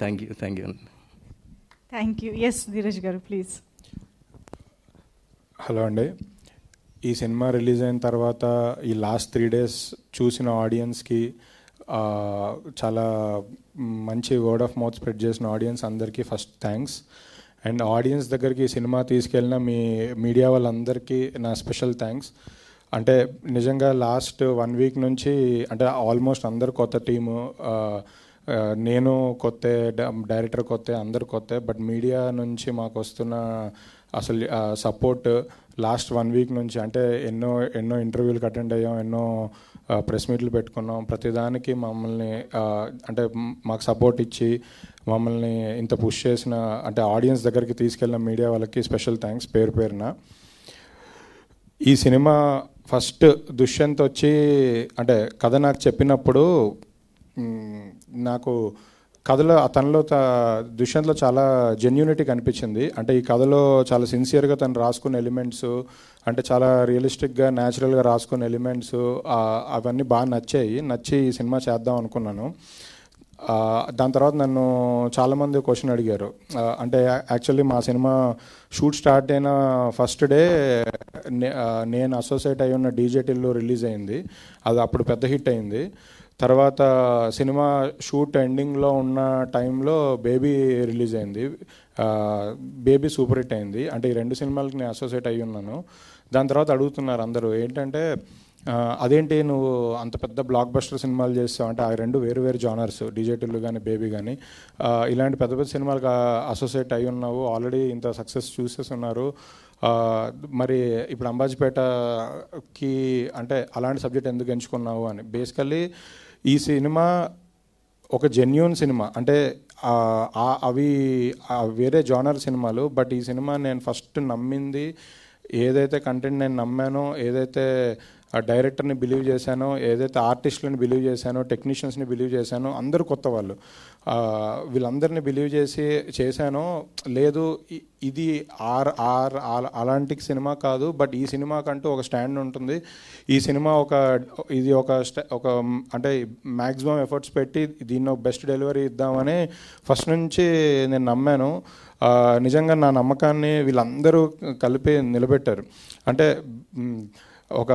Thank you. Thank you. Yes Dheeraj గారు please. Hello అండి. ఈ సినిమా రిలీజ్ అయిన తర్వాత ఈ లాస్ట్ 3 days చూసిన ఆడియన్స్కి, చాలా మంచి వర్డ్ ఆఫ్ మౌత్ స్ప్రెడ్ చేసిన ఆడియన్స్ అందరికీ ఫస్ట్ థ్యాంక్స్. అండ్ ఆడియన్స్ దగ్గరికి ఈ సినిమా తీసుకెళ్ళిన మీ మీడియా వాళ్ళందరికీ నా స్పెషల్ థ్యాంక్స్. అంటే నిజంగా లాస్ట్ 1 week నుంచి అంటే ఆల్మోస్ట్ అందరు కొత్త టీము, నేను కొత్త, డైరెక్టర్ కొత్త, అందరు కొత్త. బట్ మీడియా నుంచి మాకు వస్తున్న అసలు సపోర్ట్ లాస్ట్ 1 week నుంచి, అంటే ఎన్నో ఇంటర్వ్యూలకు అటెండ్ అయ్యాం, ఎన్నో ప్రెస్ మీట్లు పెట్టుకున్నాం. ప్రతిదానికి మమ్మల్ని అంటే మాకు సపోర్ట్ ఇచ్చి మమ్మల్ని ఇంత పుష్ చేసిన, అంటే ఆడియన్స్ దగ్గరికి తీసుకెళ్ళిన మీడియా వాళ్ళకి స్పెషల్ థ్యాంక్స్ పేరు పేరున. ఈ సినిమా ఫస్ట్ దుష్యంత్ వచ్చి అంటే కథ నాకు చెప్పినప్పుడు నాకు కథలో తనలో దుష్యంత్లో చాలా జెన్యూనిటీ కనిపించింది. అంటే ఈ కథలో చాలా సిన్సియర్గా తను రాసుకున్న ఎలిమెంట్స్, అంటే చాలా రియలిస్టిక్గా న్యాచురల్గా రాసుకున్న ఎలిమెంట్స్ అవన్నీ బాగా నచ్చి ఈ సినిమా చేద్దాం అనుకున్నాను. దాని తర్వాత నన్ను చాలామంది క్వశ్చన్ అడిగారు. అంటే యాక్చువల్లీ మా సినిమా షూట్ స్టార్ట్ అయిన ఫస్ట్ డే నేను అసోసియేట్ అయి ఉన్న డీజేటీల్లో రిలీజ్ అయింది. అది అప్పుడు పెద్ద హిట్ అయింది. తర్వాత సినిమా షూట్ ఎండింగ్లో ఉన్న టైంలో బేబీ రిలీజ్ అయింది. బేబీ సూపర్ హిట్ అయింది. అంటే ఈ 2 సినిమాలకి నేను అసోసియేట్ అయ్యి ఉన్నాను. దాని తర్వాత అడుగుతున్నారు అందరూ ఏంటంటే, అదేంటి నువ్వు అంత పెద్ద బ్లాక్ బస్టర్ సినిమాలు చేస్తావు అంటే, ఆ 2 వేరు జానర్స్, డీజేటీలు కానీ బేబీ కానీ, ఇలాంటి పెద్ద పెద్ద సినిమాలకు అసోసియేట్ అయి ఉన్నావు, ఆల్రెడీ ఇంత సక్సెస్ చూసేసి ఉన్నారు, మరి ఇప్పుడు అంబాజీపేటకి అంటే అలాంటి సబ్జెక్ట్ ఎందుకు ఎంచుకున్నావు అని. బేసికల్లీ ఈ సినిమా ఒక జెన్యూన్ సినిమా. అంటే అవి వేరే జానర్ సినిమాలు. బట్ ఈ సినిమా నేను ఫస్ట్ నమ్మింది, ఏదైతే కంటెంట్ నేను నమ్మానో, ఏదైతే డైరెక్టర్ని బిలీవ్ చేశానో, ఏదైతే ఆర్టిస్టులని బిలీవ్ చేశానో, టెక్నీషియన్స్ని బిలీవ్ చేశానో, అందరూ కొత్త వాళ్ళు, వీళ్ళందరినీ బిలీవ్ చేశానో, లేదు ఇది అలాంటి సినిమా కాదు, బట్ ఈ సినిమాకంటూ ఒక స్టాండ్ ఉంటుంది, ఈ సినిమా ఇది ఒక అంటే మ్యాక్సిమం ఎఫర్ట్స్ పెట్టి దీన్ని ఒక బెస్ట్ డెలివరీ ఇద్దామని ఫస్ట్ నుంచి నేను నమ్మాను. నిజంగా నా నమ్మకాన్ని వీళ్ళందరూ కలిపి నిలబెట్టారు. అంటే ఒక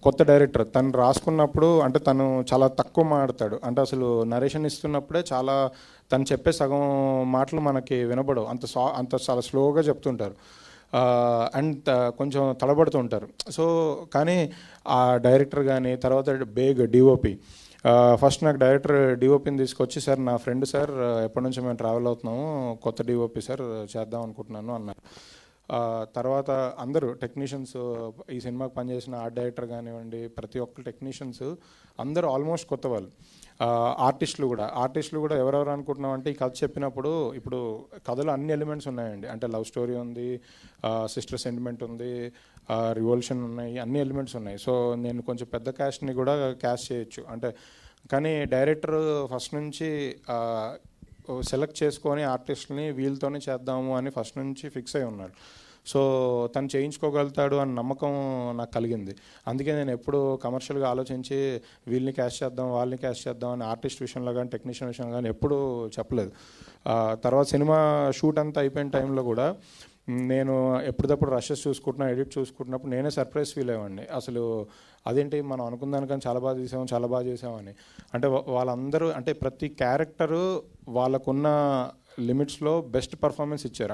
కొత్త డైరెక్టర్ తను రాసుకున్నప్పుడు, అంటే తను చాలా తక్కువ మాట్లాడతాడు. అంటే అసలు నరేషన్ ఇస్తున్నప్పుడే తను చెప్పే సగం మాటలు మనకి వినబడవు, అంత చాలా స్లోగా చెప్తుంటారు అండ్ కొంచెం తడబడుతుంటారు. సో కానీ ఆ డైరెక్టర్ కానీ, తర్వాత డిఓపి, ఫస్ట్ నాకు డైరెక్టర్ డిఓపిని తీసుకొచ్చి, సార్ నా ఫ్రెండ్ సార్, ఎప్పటి నుంచో మేము ట్రావెల్ అవుతున్నాము, కొత్త డిఓపి సార్ చేద్దాం అనుకుంటున్నాను అన్నారు. తర్వాత అందరూ టెక్నీషియన్స్, ఈ సినిమాకి పనిచేసిన ఆర్ట్ డైరెక్టర్ కానివ్వండి, ప్రతి ఒక్క టెక్నీషియన్స్ అందరూ ఆల్మోస్ట్ కొత్త వాళ్ళు. ఆర్టిస్టులు కూడా ఎవరెవరు అనుకుంటున్నాం అంటే, ఈ కథ చెప్పినప్పుడు ఇప్పుడు కథలో అన్ని ఎలిమెంట్స్ ఉన్నాయండి. అంటే లవ్ స్టోరీ ఉంది, సిస్టర్ సెంటిమెంట్ ఉంది, రివల్యూషన్ ఉన్నాయి, అన్ని ఎలిమెంట్స్ ఉన్నాయి. సో నేను కొంచెం పెద్ద క్యాస్ట్ని కూడా క్యాస్ట్ చేయొచ్చు అంటే, కానీ డైరెక్టర్ ఫస్ట్ నుంచి సెలెక్ట్ చేసుకొని ఆర్టిస్ట్ని వీళ్ళతోనే చేద్దాము అని ఫస్ట్ నుంచి ఫిక్స్ అయి ఉన్నాడు. సో తను చేయించుకోగలుగుతాడు అన్న నమ్మకం నాకు కలిగింది. అందుకే నేను ఎప్పుడు కమర్షియల్గా ఆలోచించి వీళ్ళని క్యాష్ చేద్దాం, వాళ్ళని క్యాష్ చేద్దాం అని ఆర్టిస్ట్ విషయంలో కానీ, టెక్నీషియన్ విషయంలో కానీ ఎప్పుడూ చెప్పలేదు. తర్వాత సినిమా షూట్ అంతా అయిపోయిన టైంలో కూడా నేను ఎప్పటికప్పుడు రషెస్ చూసుకుంటున్నా, ఎడిట్ చూసుకుంటున్నప్పుడు నేనే సర్ప్రైజ్ ఫీల్ అయ్యేవాడిని. అసలు అదేంటి మనం అనుకున్న దానికని చాలా బాగా చేసామని. అంటే వాళ్ళందరూ, అంటే ప్రతి క్యారెక్టరు వాళ్ళకున్న లిమిట్స్లో బెస్ట్ పర్ఫార్మెన్స్ ఇచ్చారు.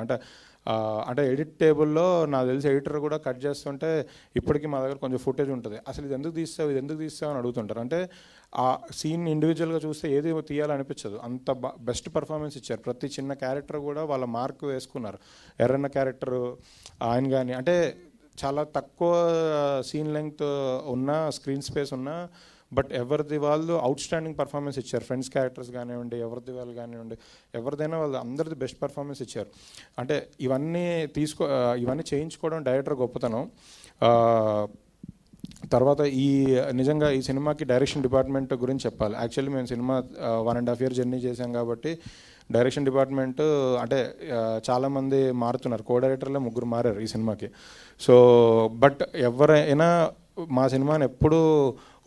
అంటే ఎడిట్ టేబుల్లో నాకు తెలిసి ఎడిటర్ కూడా కట్ చేస్తుంటే ఇప్పటికీ మా దగ్గర కొంచెం ఫుటేజ్ ఉంటుంది, అసలు ఇది ఎందుకు తీస్తావు అని అడుగుతుంటారు. అంటే ఆ సీన్ ఇండివిజువల్గా చూస్తే ఏది తీయాలనిపించదు, అంత బెస్ట్ పర్ఫార్మెన్స్ ఇచ్చారు. ప్రతి చిన్న క్యారెక్టర్ కూడా వాళ్ళ మార్క్ వేసుకున్నారు. ఎర్రన్న క్యారెక్టరు ఆయన కానీ, అంటే చాలా తక్కువ సీన్ లెంగ్త్ ఉన్న, స్క్రీన్ స్పేస్ ఉన్న, బట్ ఎవరిది వాళ్ళు అవుట్ స్టాండింగ్ పర్ఫార్మెన్స్ ఇచ్చారు. ఫ్రెండ్స్ క్యారెక్టర్స్ కానివ్వండి, ఎవరిది వాళ్ళు కానివ్వండి, ఎవరిదైనా వాళ్ళు అందరిది బెస్ట్ పర్ఫార్మెన్స్ ఇచ్చారు. అంటే ఇవన్నీ చేయించుకోవడం డైరెక్టర్ గొప్పతనం. తర్వాత నిజంగా ఈ సినిమాకి డైరెక్షన్ డిపార్ట్మెంట్ గురించి చెప్పాలి. యాక్చువల్లీ మేము సినిమా 1.5 year జర్నీ చేసాం కాబట్టి డైరెక్షన్ డిపార్ట్మెంట్ అంటే చాలామంది మారుతున్నారు. కో డైరెక్టర్లే 3 మారారు ఈ సినిమాకి. సో బట్ ఎవరైనా మా సినిమాని ఎప్పుడూ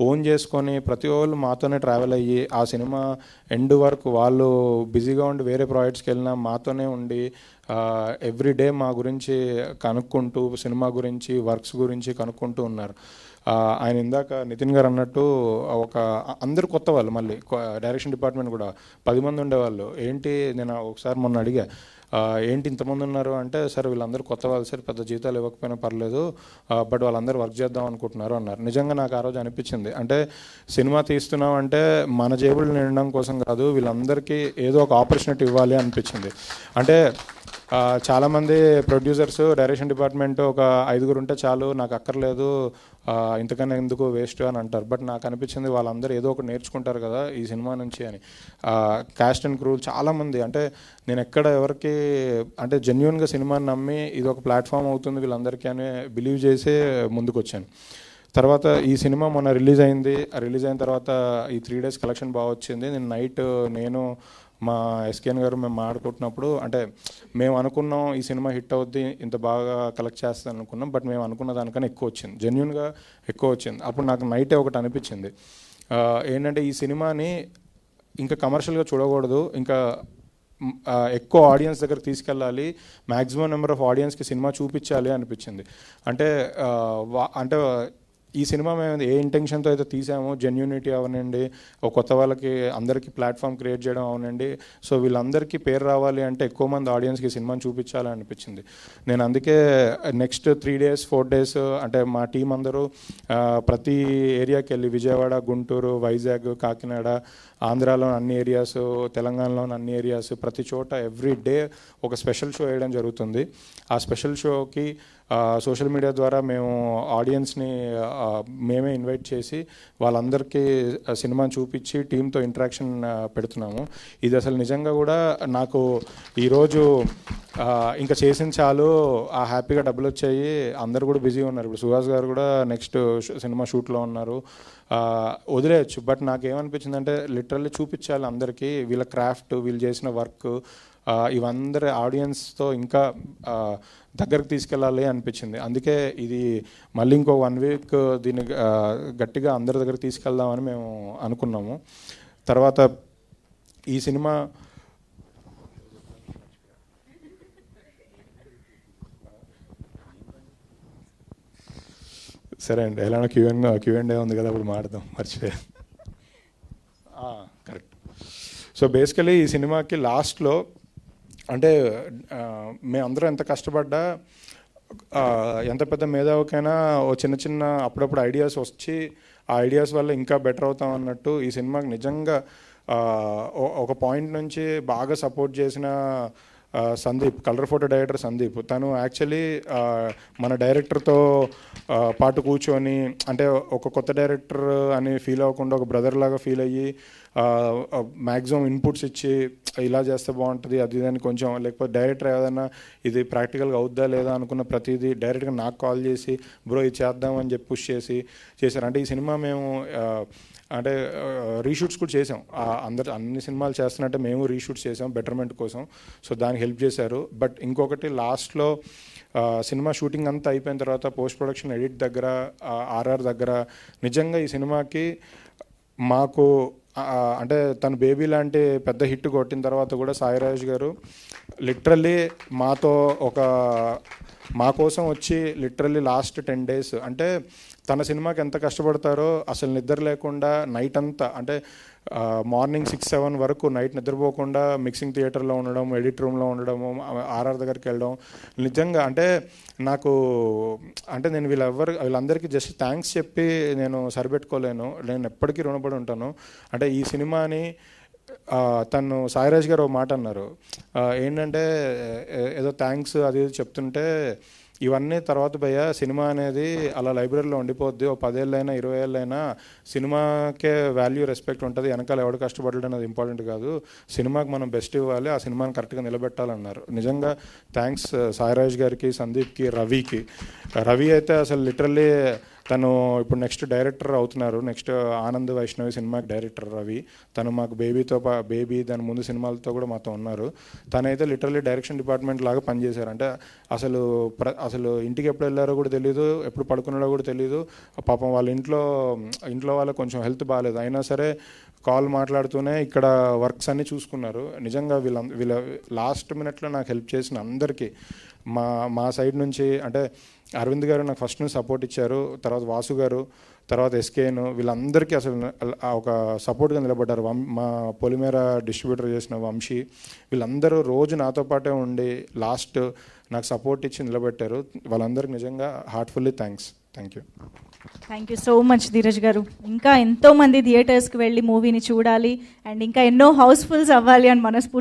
ఓన్ చేసుకొని ప్రతి వాళ్ళు మాతోనే ట్రావెల్ అయ్యి ఆ సినిమా ఎండ్ వరకు వాళ్ళు బిజీగా ఉండి వేరే ప్రాజెక్ట్స్కి వెళ్ళినా మాతోనే ఉండి ఎవ్రీ డే మా గురించి కనుక్కుంటూ సినిమా గురించి వర్క్స్ గురించి కనుక్కుంటూ ఉన్నారు. ఆయన ఇందాక నితిన్ గారు అన్నట్టు ఒక అందరు కొత్త వాళ్ళు, మళ్ళీ డైరెక్షన్ డిపార్ట్మెంట్ కూడా 10 మంది ఉండేవాళ్ళు. ఏంటి నేను ఒకసారి మొన్న అడిగా, ఏంటి ఇంతమంది ఉన్నారు అంటే, సార్ వీళ్ళందరూ కొత్త వాళ్ళు సార్, పెద్ద జీతాలు ఇవ్వకపోయినా పర్లేదు, బట్ వాళ్ళందరూ వర్క్ చేద్దాం అనుకుంటున్నారు అన్నారు. నిజంగా నాకు ఆ రోజు అనిపించింది, అంటే సినిమా తీస్తున్నాం అంటే మన జేబులు నిండడం కోసం కాదు, వీళ్ళందరికీ ఏదో ఒక ఆపర్చునిటీ ఇవ్వాలి అనిపించింది. అంటే చాలామంది ప్రొడ్యూసర్స్ డైరెక్షన్ డిపార్ట్మెంట్ ఒక 5 ఉంటే చాలు, నాకు అక్కర్లేదు, ఇంతకన్నా ఎందుకు వేస్ట్ అని అంటారు. బట్ నాకు అనిపించింది వాళ్ళందరూ ఏదో ఒకటి నేర్చుకుంటారు కదా ఈ సినిమా నుంచి అని. క్యాస్ట్ అండ్ క్రూ చాలామంది, అంటే నేను ఎక్కడ ఎవరికి అంటే జెన్యున్గా సినిమాని నమ్మి ఇది ఒక ప్లాట్ఫామ్ అవుతుంది వీళ్ళందరికీ అని బిలీవ్ చేసే ముందుకు వచ్చాను. తర్వాత ఈ సినిమా మొన్న రిలీజ్ అయింది. రిలీజ్ అయిన తర్వాత ఈ 3 days కలెక్షన్ బాగా వచ్చింది. నేను నైట్ నేను మా ఎస్కేఎన్ గారు మేము మాట్లాడుకుంటున్నప్పుడు, అంటే మేము అనుకున్నాం ఈ సినిమా హిట్ అవుద్ది, ఇంత బాగా కలెక్ట్ చేస్తుంది అనుకున్నాం, బట్ మేము అనుకున్న దానికన్నా ఎక్కువ వచ్చింది, జెన్యున్గా ఎక్కువ వచ్చింది. అప్పుడు నాకు నైటే ఒకటి అనిపించింది, ఏంటంటే ఈ సినిమాని ఇంకా కమర్షియల్గా చూడకూడదు, ఇంకా ఎక్కువ ఆడియన్స్ దగ్గర తీసుకెళ్ళాలి, మ్యాక్సిమం నెంబర్ ఆఫ్ ఆడియన్స్కి సినిమా చూపించాలి అనిపించింది. అంటే అంటే ఈ సినిమా మేము ఏ ఇంటెన్షన్తో అయితే తీసామో, జెన్యూనిటీ అవనండి, ఒక కొత్త వాళ్ళకి అందరికీ ప్లాట్ఫామ్ క్రియేట్ చేయడం అవనండి, సో వీళ్ళందరికీ పేరు రావాలి అంటే ఎక్కువ మంది ఆడియన్స్కి సినిమాని చూపించాలని అనిపించింది. నేను అందుకే నెక్స్ట్ 3 days 4 days అంటే మా టీం అందరూ ప్రతి ఏరియాకి వెళ్ళి, విజయవాడ, గుంటూరు, వైజాగ్, కాకినాడ, ఆంధ్రాలో అన్ని ఏరియాస్, తెలంగాణలోని అన్ని ఏరియాస్, ప్రతి చోట ఎవ్రీ డే ఒక స్పెషల్ షో వేయడం జరుగుతుంది. ఆ స్పెషల్ షోకి సోషల్ మీడియా ద్వారా మేము ఆడియన్స్ని మేమే ఇన్వైట్ చేసి వాళ్ళందరికీ సినిమాని చూపించి టీంతో ఇంటరాక్షన్ పెడుతున్నాము. ఇది అసలు నిజంగా కూడా నాకు ఈరోజు ఇంకా చేసిన చాలు, హ్యాపీగా డబ్బులు వచ్చాయి, అందరు కూడా బిజీ ఉన్నారు. ఇప్పుడు సుహాస్ గారు కూడా నెక్స్ట్ సినిమా షూట్లో ఉన్నారు, వదిలేయచ్చు. బట్ నాకేమనిపించిందంటే లిటరల్లీ చూపించాలి అందరికీ వీళ్ళ క్రాఫ్ట్, వీళ్ళు చేసిన వర్క్, ఇవందరి ఆడియన్స్తో ఇంకా దగ్గరకు తీసుకెళ్ళాలి అనిపించింది. అందుకే ఇది మళ్ళీ ఇంకో 1 week దీన్ని గట్టిగా అందరి దగ్గర తీసుకెళ్దామని మేము అనుకున్నాము. తర్వాత ఈ సినిమా సరే అండి, ఎలానో క్యూఎండే ఉంది కదా, అప్పుడు మాట్లాడదాం, మర్చిపోయా. కరెక్ట్. సో బేసికలీ ఈ సినిమాకి లాస్ట్లో, అంటే మేమందరం ఎంత కష్టపడ్డా, ఎంత పెద్ద మేధావికైనా ఓ చిన్న అప్పుడప్పుడు ఐడియాస్ వచ్చి ఆ ఐడియాస్ వల్ల ఇంకా బెటర్ అవుతాం అన్నట్టు ఈ సినిమాకి నిజంగా ఒక పాయింట్ నుంచి బాగా సపోర్ట్ చేసిన Sandeep, colour photo director Sandeep, తను యాక్చువల్లీ మన డైరెక్టర్తో పాటు కూర్చొని, అంటే ఒక కొత్త డైరెక్టర్ అని ఫీల్ అవ్వకుండా ఒక బ్రదర్ లాగా ఫీల్ అయ్యి మ్యాక్సిమం ఇన్పుట్స్ ఇచ్చి ఇలా చేస్తే బాగుంటుంది అది అని కొంచెం, లేకపోతే డైరెక్టర్ ఏదైనా ఇది ప్రాక్టికల్గా అవుద్దా లేదా అనుకున్న ప్రతిదీ డైరెక్ట్గా నాకు కాల్ చేసి బ్రో ఇది చేద్దామని చెప్పి పుష్ చేశారు. అంటే ఈ సినిమా మేము అంటే రీషూట్స్ కూడా చేసాం, అన్ని సినిమాలు చేస్తున్నట్టే మేము రీషూట్స్ చేసాం బెటర్మెంట్ కోసం, సో దానికి హెల్ప్ చేశారు. బట్ ఇంకొకటి లాస్ట్లో సినిమా షూటింగ్ అంతా అయిపోయిన తర్వాత పోస్ట్ ప్రొడక్షన్ ఎడిట్ దగ్గర, ఆర్ఆర్ దగ్గర నిజంగా ఈ సినిమాకి మాకు అంటే తను బేబీ లాంటి పెద్ద హిట్ కొట్టిన తర్వాత కూడా సాయిరాజ్ గారు లిటరల్లీ మాతో మా కోసం వచ్చి లిటరల్లీ లాస్ట్ 10 days, అంటే తన సినిమాకి ఎంత కష్టపడతారో అసలు నిద్ర లేకుండా నైట్ అంతా, అంటే మార్నింగ్ 6-7 వరకు నైట్ నిద్రపోకుండా మిక్సింగ్ థియేటర్లో ఉండడం, ఎడిట్ రూమ్లో ఉండడము, ఆర్ఆర్ దగ్గరికి వెళ్ళడం, నిజంగా అంటే నాకు అంటే నేను వీళ్ళందరికీ జస్ట్ థ్యాంక్స్ చెప్పి నేను సరిపెట్టుకోలేను, నేను ఎప్పటికీ రుణపడి ఉంటాను. అంటే ఈ సినిమాని తను సాయిరాజ్ గారు ఒక మాట అన్నారు, ఏంటంటే ఏదో థ్యాంక్స్ అది చెప్తుంటే, ఇవన్నీ తర్వాత భయ్య సినిమా అనేది అలా లైబ్రరీలో ఉండిపోద్ది, ఓ 10 ఏళ్ళైనా 20 ఏళ్ళైనా సినిమాకే వాల్యూ రెస్పెక్ట్ ఉంటుంది, వెనకాల ఎవడు కష్టపడడం అనేది ఇంపార్టెంట్ కాదు, సినిమాకి మనం బెస్ట్ ఇవ్వాలి, ఆ సినిమాని కరెక్ట్గా నిలబెట్టాలన్నారు. నిజంగా థ్యాంక్స్ సాయిరాజ్ గారికి, సందీప్కి, రవి అయితే అసలు లిటరల్లీ తను ఇప్పుడు నెక్స్ట్ డైరెక్టర్ అవుతున్నారు. నెక్స్ట్ ఆనంద్ వైష్ణవి సినిమాకి డైరెక్టర్ రవి. తను మాకు బేబీ దాని ముందు సినిమాలతో కూడా మాతో ఉన్నారు. తనైతే లిటరల్లీ డైరెక్షన్ డిపార్ట్మెంట్ లాగా పనిచేశారు. అంటే అసలు ఇంటికి ఎప్పుడు వెళ్ళారో కూడా తెలియదు, ఎప్పుడు పడుకున్నాడో కూడా తెలియదు. పాపం వాళ్ళ ఇంట్లో వాళ్ళకి కొంచెం హెల్త్ బాగాలేదు, అయినా సరే కాల్ మాట్లాడుతూనే ఇక్కడ వర్క్స్ అన్నీ చూసుకున్నారు. నిజంగా వీళ్ళ లాస్ట్ మినిట్లో నాకు హెల్ప్ చేసిన అందరికీ మా సైడ్ నుంచి, అంటే అరవింద్ గారు నాకు ఫస్ట్ నుంచి సపోర్ట్ ఇచ్చారు, తర్వాత వాసు గారు, తర్వాత ఎస్కేను, వీళ్ళందరికీ అసలు ఒక సపోర్ట్గా నిలబడ్డారు. మా పొలిమేర డిస్ట్రిబ్యూటర్ చేసిన వంశీ, వీళ్ళందరూ రోజు నాతో పాటే ఉండి లాస్ట్ నాకు సపోర్ట్ ఇచ్చి నిలబెట్టారు. వాళ్ళందరికీ నిజంగా heartfully thanks. Thank you so much Dheeraj గారు. ఇంకా ఎంతోమంది థియేటర్స్కి వెళ్ళి మూవీని చూడాలి అండ్ ఇంకా ఎన్నో హౌస్ఫుల్స్ అవ్వాలి అని మనస్ఫూర్తి